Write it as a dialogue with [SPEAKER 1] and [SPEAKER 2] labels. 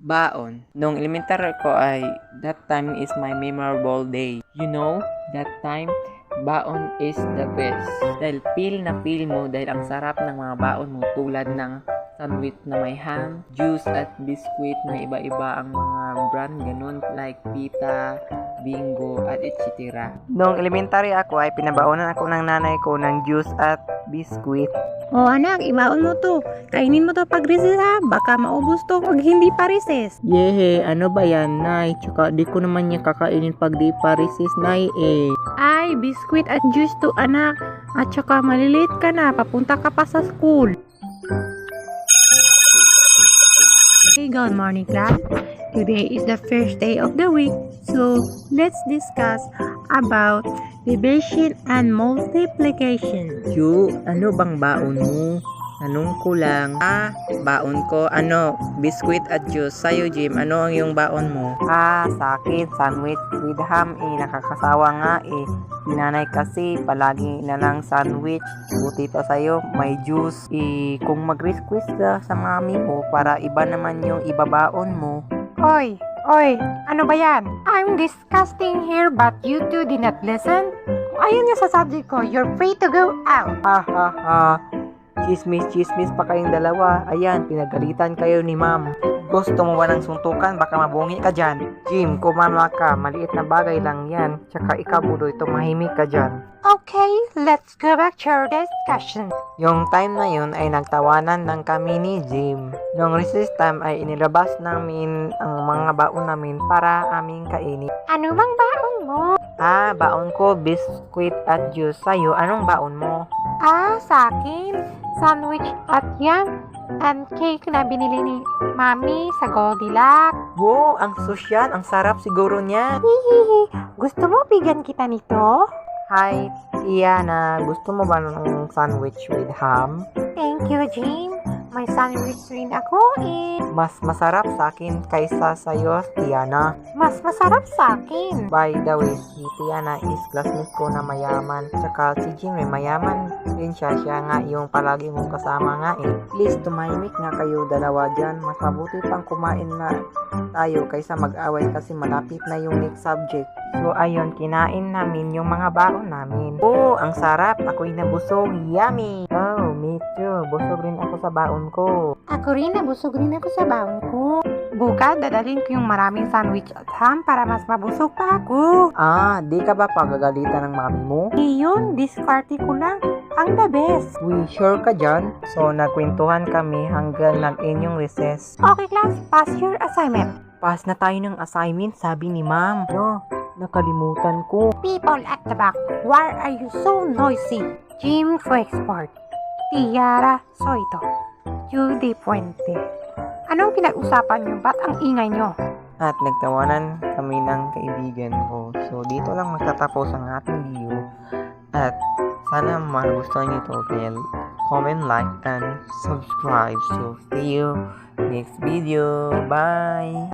[SPEAKER 1] Baon. Nung elementary ko ay, that time is my memorable day. You know, that time, baon is the best. Dahil feel na feel mo dahil ang sarap ng mga baon mo tulad ng sandwich na may ham, juice at biscuit na iba-iba ang mga brand ganun like Pita, Bingo at etc. Nung elementary ako ay pinabaonan ako ng nanay ko ng juice at biscuit.
[SPEAKER 2] O anak, ibaon mo to. Kainin mo to pag recess ha. Baka maubos to pag hindi pa recess.
[SPEAKER 1] Yehe, ano ba yan, Nay? Tsaka di ko naman niya kakainin pag di pa recess, Nay eh.
[SPEAKER 2] Ay, biscuit at juice to anak. At saka malilate ka na. Papunta ka pa sa school. Hey, good morning class. Today is the first day of the week. So, let's discuss about division and multiplication.
[SPEAKER 1] Q, ano bang baon mo? Tanong ko lang. Baon ko, biscuit at juice. Sa'yo, Jim, ano ang yung baon mo? Sa akin, sandwich with ham nakakasawa nga Si nanay kasi, palagi na lang sandwich. Buti pa sa'yo, may juice. Kung mag-request ka sa mami mo, para iba naman yung ibabaon mo.
[SPEAKER 2] Oy, ano ba yan? I'm discussing here but you two did not listen? Ayun yung sa subject ko, you're free to go out.
[SPEAKER 1] Chismis pa kayong dalawa. Ayan, pinagalitan kayo ni ma'am. Gusto mo ba ng suntukan? Baka mabungi ka dyan. Jim, kumama ka. Maliit na bagay lang yan. Tsaka ikaw, Budoy, tumahimik ka dyan.
[SPEAKER 2] Okay, let's go back to our discussion.
[SPEAKER 1] Yung time na yun ay nagtawanan ng kami ni Jim. Nung recess time ay inilabas namin ang mga baon namin para aming kainin.
[SPEAKER 2] Ano bang baon mo?
[SPEAKER 1] Baon ko, biscuit at juice. Sa'yo, anong baon mo?
[SPEAKER 2] Sa akin, sandwich at yam and cake na binili ni Mami sa Goldilocks.
[SPEAKER 1] Wow, ang sosyal. Ang sarap siguro niya.
[SPEAKER 2] Hihihi, gusto mo bigyan kita nito?
[SPEAKER 1] Hi, Tiana. Gusto mo ba ng sandwich with ham?
[SPEAKER 2] Thank you, Jim. May sandwich rin ako
[SPEAKER 1] Mas masarap sa akin kaysa sa'yo, Tiana.
[SPEAKER 2] Mas masarap sa akin.
[SPEAKER 1] By the way, si Tiana is classmate ko na mayaman. Tsaka si Jim mayaman din siya. Siya nga yung palagi mong kasama nga Please, tumahimik nga kayo dalawa dyan. Mas mabuti pang kumain na tayo kaysa mag-away kasi malapit na yung next subject. So ayun, kinain namin yung mga baon namin. Ang sarap. Ako'y nabusog. Yummy! Oh, me too. Busog rin ako sa baon ko.
[SPEAKER 2] Ako rin, nabusog rin ako sa baon ko. Bukas, dadalhin ko yung maraming sandwich at ham para mas mabusog pa ako.
[SPEAKER 1] Di ka ba pagagalitan ng mami mo?
[SPEAKER 2] Iyon, diskarte ko lang. Ang the best.
[SPEAKER 1] We sure ka dyan? So, nagkwentuhan kami hanggang nag-end yung recess.
[SPEAKER 2] Okay, class, pass your assignment.
[SPEAKER 1] Pass na tayo ng assignment, sabi ni ma'am. Nakalimutan ko.
[SPEAKER 2] People at the back, why are you so noisy? Jim Fuexport, Tiara Soito, Judy Puente. Anong pinag-usapan nyo? Ba't ang ingay nyo?
[SPEAKER 1] At nagtawanan kami ng kaibigan ko. So, dito lang magtatapos ang ating video. At sana magustuhan nyo ito. Kaya comment, like, and subscribe. So, see you next video. Bye!